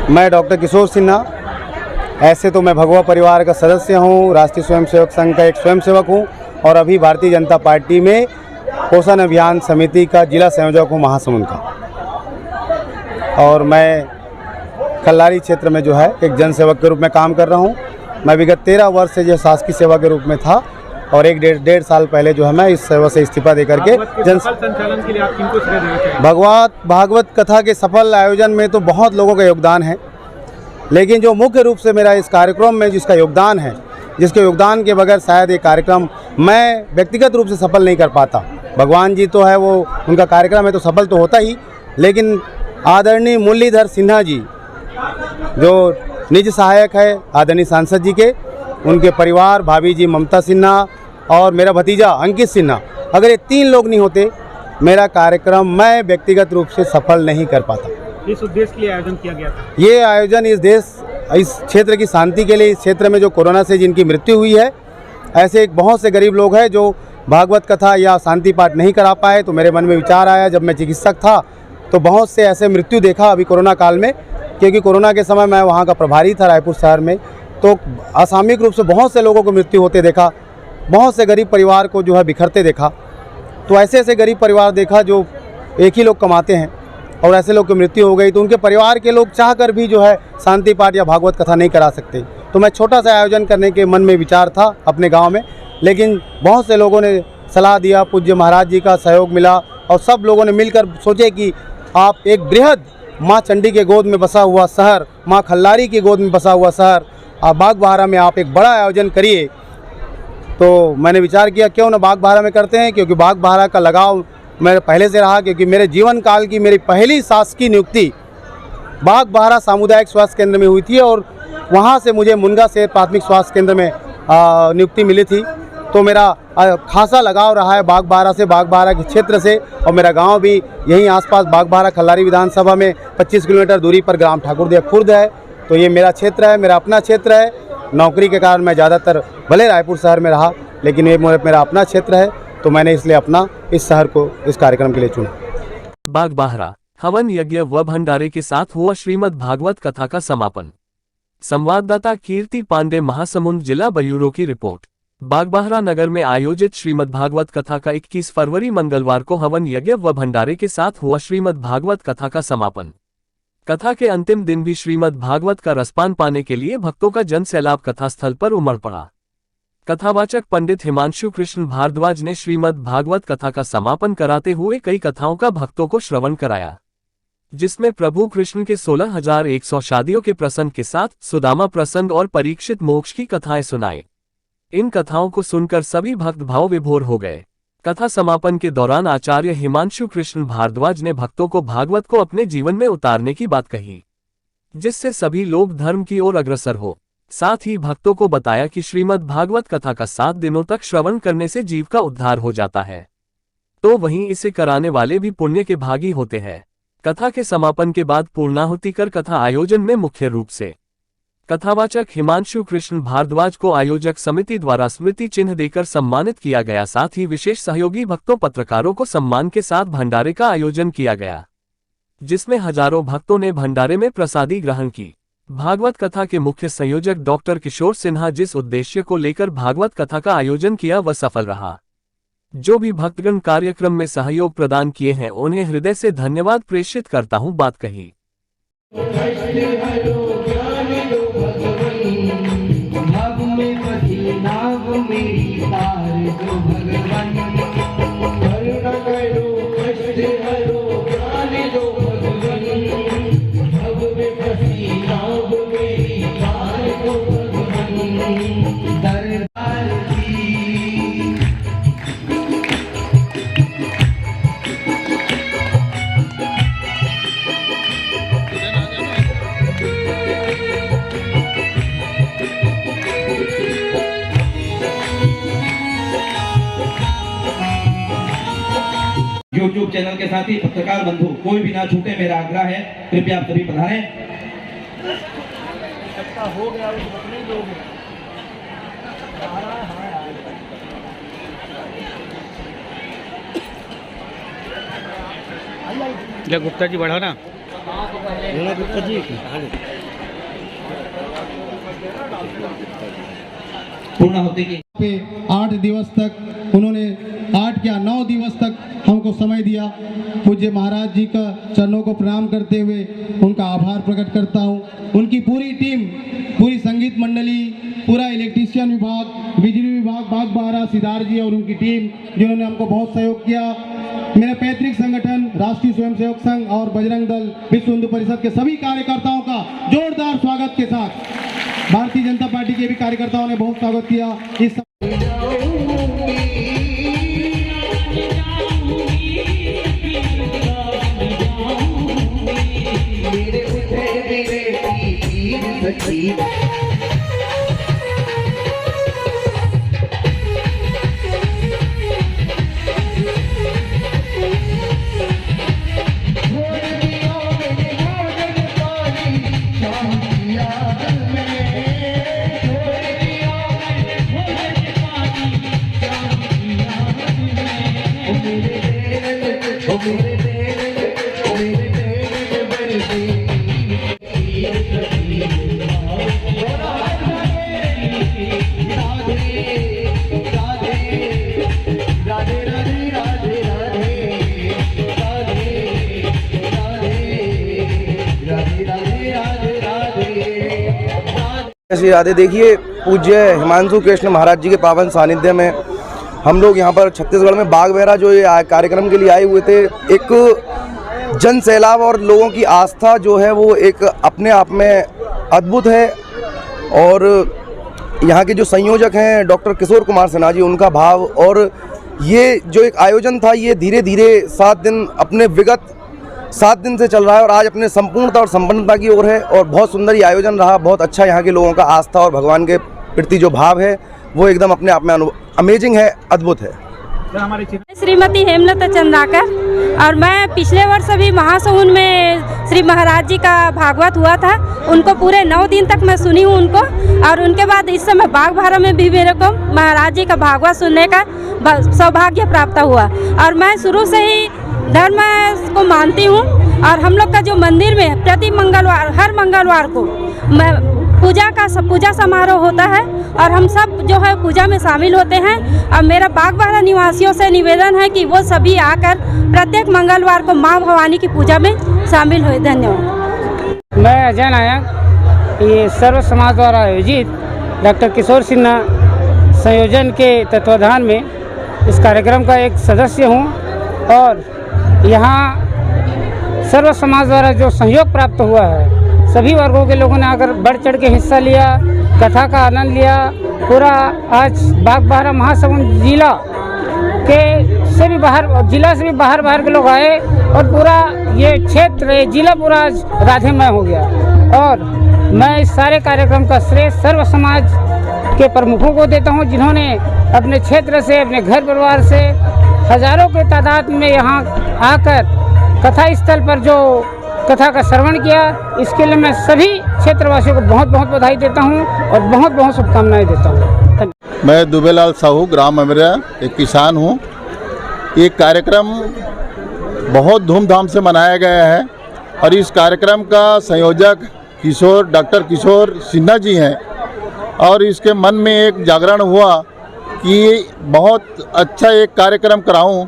मैं डॉक्टर किशोर सिन्हा, ऐसे तो मैं भगवा परिवार का सदस्य हूँ, राष्ट्रीय स्वयंसेवक संघ का एक स्वयंसेवक हूँ और अभी भारतीय जनता पार्टी में पोषण अभियान समिति का जिला संयोजक हूँ महासमुंद का। और मैं खल्लारी क्षेत्र में जो है एक जनसेवक के रूप में काम कर रहा हूँ। मैं विगत 13 वर्ष से जो शासकीय सेवा के रूप में था और एक डेढ़ साल पहले जो है मैं इस सेवा से इस्तीफा देकर के संचालन के लिए आप किनको श्रेय देना चाहेंगे? भागवत कथा के सफल आयोजन में तो बहुत लोगों का योगदान है, लेकिन जो मुख्य रूप से मेरा इस कार्यक्रम में जिसका योगदान है, जिसके योगदान के बगैर शायद ये कार्यक्रम मैं व्यक्तिगत रूप से सफल नहीं कर पाता। भगवान जी तो है, वो उनका कार्यक्रम है तो सफल तो होता ही, लेकिन आदरणीय मुरलीधर सिन्हा जी जो निज सहायक है आदरणीय सांसद जी के, उनके परिवार, भाभी जी ममता सिन्हा और मेरा भतीजा अंकित सिन्हा, अगर ये 3 लोग नहीं होते मेरा कार्यक्रम मैं व्यक्तिगत रूप से सफल नहीं कर पाता। इस उद्देश्य के लिए आयोजन किया गया था। ये आयोजन इस क्षेत्र की शांति के लिए, इस क्षेत्र में जो कोरोना से जिनकी मृत्यु हुई है, ऐसे बहुत से गरीब लोग हैं जो भागवत कथा या शांति पाठ नहीं करा पाए, तो मेरे मन में विचार आया, जब मैं चिकित्सक था तो बहुत से ऐसे मृत्यु देखा अभी कोरोना काल में, क्योंकि कोरोना के समय मैं वहाँ का प्रभारी था रायपुर शहर में, तो असामयिक रूप से बहुत से लोगों को मृत्यु होते देखा, बहुत से गरीब परिवार को जो है बिखरते देखा। तो ऐसे गरीब परिवार देखा जो एक ही लोग कमाते हैं और ऐसे लोग की मृत्यु हो गई, तो उनके परिवार के लोग चाहकर भी जो है शांति पाठ या भागवत कथा नहीं करा सकते। तो मैं छोटा सा आयोजन करने के मन में विचार था अपने गांव में, लेकिन बहुत से लोगों ने सलाह दिया, पूज्य महाराज जी का सहयोग मिला और सब लोगों ने मिलकर सोचे कि आप एक बृहद माँ चंडी के गोद में बसा हुआ शहर, माँ खल्लारी की गोद में बसा हुआ शहर बागबाहरा में आप एक बड़ा आयोजन करिए। तो मैंने विचार किया क्यों ना बागबाहरा में करते हैं, क्योंकि बागबाहरा का लगाव मेरे पहले से रहा, क्योंकि मेरे जीवन काल की मेरी पहली शासकीय नियुक्ति बागबाहरा सामुदायिक स्वास्थ्य केंद्र में हुई थी और वहाँ से मुझे मुनगा से प्राथमिक स्वास्थ्य केंद्र में नियुक्ति मिली थी। तो मेरा खासा लगाव रहा है बागबाहरा से, बागबाहरा के क्षेत्र से, और मेरा गांव भी यहीं आसपास बागबाहरा खल्लारी विधानसभा में 25 किलोमीटर दूरी पर ग्राम ठाकुरदिया खुर्द है। तो ये मेरा क्षेत्र है, मेरा अपना क्षेत्र है। नौकरी के कारण मैं ज़्यादातर भले रायपुर शहर में रहा, लेकिन ये मेरा अपना क्षेत्र है, तो मैंने इसलिए अपना इस शहर को इस कार्यक्रम के लिए चुना। बागबाहरा हवन यज्ञ व भंडारे के साथ हुआ श्रीमद् भागवत कथा का समापन। संवाददाता कीर्ति पांडे, महासमुंद जिला ब्यूरो की रिपोर्ट। बागबाहरा नगर में आयोजित श्रीमद् भागवत कथा का 21 फरवरी मंगलवार को हवन यज्ञ व भंडारे के साथ हुआ श्रीमद् भागवत कथा का समापन। कथा के अंतिम दिन भी श्रीमद् भागवत का रसपान पाने के लिए भक्तों का जन सैलाब कथा स्थल पर उमड़ पड़ा। कथावाचक पंडित हिमांशु कृष्ण भारद्वाज ने श्रीमद् भागवत कथा का समापन कराते हुए कई कथाओं का भक्तों को श्रवण कराया, जिसमें प्रभु कृष्ण के 16,100 शादियों के प्रसंग के साथ सुदामा प्रसंग और परीक्षित मोक्ष की कथाएं सुनाए। इन कथाओं को सुनकर सभी भक्त भाव विभोर हो गए। कथा समापन के दौरान आचार्य हिमांशु कृष्ण भारद्वाज ने भक्तों को भागवत को अपने जीवन में उतारने की बात कही, जिससे सभी लोग धर्म की ओर अग्रसर हो। साथ ही भक्तों को बताया कि श्रीमद् भागवत कथा का 7 दिनों तक श्रवण करने से जीव का उद्धार हो जाता है, तो वहीं इसे कराने वाले भी पुण्य के भागी होते हैं। कथा के समापन के बाद पूर्णाहुति कर कथा आयोजन में मुख्य रूप से कथावाचक हिमांशु कृष्ण भारद्वाज को आयोजक समिति द्वारा स्मृति चिन्ह देकर सम्मानित किया गया। साथ ही विशेष सहयोगी भक्तों पत्रकारों को सम्मान के साथ भंडारे का आयोजन किया गया, जिसमें हजारों भक्तों ने भंडारे में प्रसादी ग्रहण की। भागवत कथा के मुख्य संयोजक डॉक्टर किशोर सिन्हा जिस उद्देश्य को लेकर भागवत कथा का आयोजन किया वह सफल रहा। जो भी भक्तगण कार्यक्रम में सहयोग प्रदान किए हैं उन्हें हृदय से धन्यवाद प्रेषित करता हूं, बात कही। यूट्यूब चैनल के साथ ही पत्रकार बंधु कोई भी ना छूटे, मेरा आग्रह है, कृपया आप सभी पधारें। हो गया गुप्ता जी बढ़ा ना, गुप्ता जी पूर्णाहुति की पे 8 दिवस तक उन्होंने 8 या 9 दिवस तक हमको समय दिया। पूज्य महाराज जी का चरणों को प्रणाम करते हुए उनका आभार प्रकट करता हूँ। उनकी पूरी टीम, पूरी संगीत मंडली, पूरा इलेक्ट्रीशियन विभाग, बिजली विभाग, बागबाहरा, सिदार जी और उनकी टीम जिन्होंने हमको बहुत सहयोग किया। मेरा पैतृक संगठन राष्ट्रीय स्वयंसेवक संघ और बजरंग दल विश्व हिंदू परिषद के सभी कार्यकर्ताओं का जोरदार स्वागत के साथ भारतीय जनता पार्टी के भी कार्यकर्ताओं ने बहुत स्वागत किया। इस श्री राधे। देखिए, पूज्य हिमांशु कृष्ण महाराज जी के पावन सानिध्य में हम लोग यहाँ पर छत्तीसगढ़ में बागबाहरा जो ये कार्यक्रम के लिए आए हुए थे, एक जन सैलाब और लोगों की आस्था जो है वो एक अपने आप में अद्भुत है। और यहाँ के जो संयोजक हैं डॉक्टर किशोर कुमार सिन्हा जी, उनका भाव और ये जो एक आयोजन था ये धीरे धीरे 7 दिन अपने विगत 7 दिन से चल रहा है और आज अपने संपूर्णता और संपन्नता की ओर है। और बहुत सुंदर ये आयोजन रहा, बहुत अच्छा। यहाँ के लोगों का आस्था और भगवान के प्रति जो भाव है वो एकदम अपने आप में अमेजिंग है, अद्भुत है। श्रीमती हेमलता चंद्राकर और मैं पिछले वर्ष भी महासमुंद में श्री महाराज जी का भागवत हुआ था। उनको पूरे 9 दिन तक मैं सुनी हूँ उनको, और उनके बाद इस समय बागबाहरा में भी मेरे को महाराज जी का भागवत सुनने का सौभाग्य प्राप्त हुआ। और मैं शुरू से ही धर्म को मानती हूँ और हम लोग का जो मंदिर में प्रति मंगलवार, हर मंगलवार को पूजा समारोह होता है और हम सब जो है पूजा में शामिल होते हैं। और मेरा बागबाहरा निवासियों से निवेदन है कि वो सभी आकर प्रत्येक मंगलवार को माँ भवानी की पूजा में शामिल हुए। धन्यवाद। मैं अजय नायक, ये सर्व समाज द्वारा आयोजित डॉक्टर किशोर सिन्हा संयोजन के तत्वाधान में इस कार्यक्रम का एक सदस्य हूँ। और यहाँ सर्व समाज द्वारा जो सहयोग प्राप्त हुआ है, सभी वर्गों के लोगों ने आकर बढ़ चढ़ के हिस्सा लिया, कथा का आनंद लिया। पूरा आज बागबाहरा महासमुंद जिला से भी बाहर के लोग आए और पूरा ये क्षेत्र, जिला पूरा आज राधेमय हो गया। और मैं इस सारे कार्यक्रम का श्रेय सर्व समाज के प्रमुखों को देता हूँ, जिन्होंने अपने क्षेत्र से, अपने घर परिवार से हजारों के तादाद में यहाँ आकर कथा स्थल पर जो कथा का श्रवण किया, इसके लिए मैं सभी क्षेत्रवासियों को बहुत बहुत बधाई देता हूँ और बहुत बहुत शुभकामनाएं देता हूँ। मैं दुबेलाल साहू, ग्राम अमरिया, एक किसान हूँ। ये कार्यक्रम बहुत धूमधाम से मनाया गया है और इस कार्यक्रम का संयोजक डॉक्टर किशोर सिन्हा जी हैं। और इसके मन में एक जागरण हुआ कि बहुत अच्छा एक कार्यक्रम कराऊं।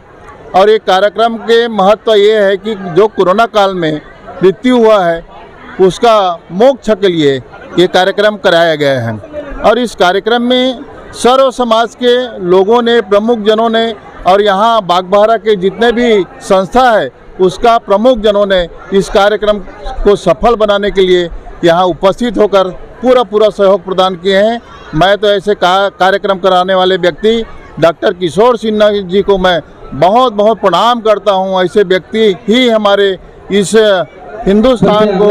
और एक कार्यक्रम के महत्व ये है कि जो कोरोना काल में मृत्यु हुआ है उसका मोक्ष के लिए ये कार्यक्रम कराया गया है। और इस कार्यक्रम में सर्व समाज के लोगों ने, प्रमुख जनों ने और यहाँ बागबाहरा के जितने भी संस्था है उसका प्रमुख जनों ने इस कार्यक्रम को सफल बनाने के लिए यहाँ उपस्थित होकर पूरा सहयोग प्रदान किए हैं। मैं तो ऐसे कार्यक्रम कराने वाले व्यक्ति डॉक्टर किशोर सिन्हा जी को मैं बहुत बहुत प्रणाम करता हूँ। ऐसे व्यक्ति ही हमारे इस हिंदुस्तान को,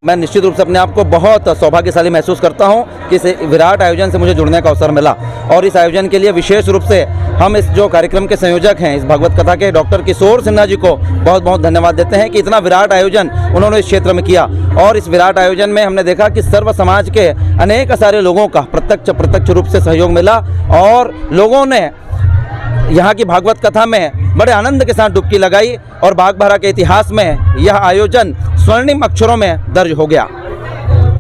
मैं निश्चित रूप से अपने आप को बहुत सौभाग्यशाली महसूस करता हूं कि इस विराट आयोजन से मुझे जुड़ने का अवसर मिला। और इस आयोजन के लिए विशेष रूप से हम इस जो कार्यक्रम के संयोजक हैं, इस भागवत कथा के डॉक्टर किशोर सिन्हा जी को बहुत बहुत धन्यवाद देते हैं कि इतना विराट आयोजन उन्होंने इस क्षेत्र में किया। और इस विराट आयोजन में हमने देखा कि सर्व समाज के अनेक सारे लोगों का प्रत्यक्ष रूप से सहयोग मिला और लोगों ने यहाँ की भागवत कथा में बड़े आनंद के साथ डुबकी लगाई और बागबाहरा के इतिहास में यह आयोजन स्वर्णिम अक्षरों में दर्ज हो गया।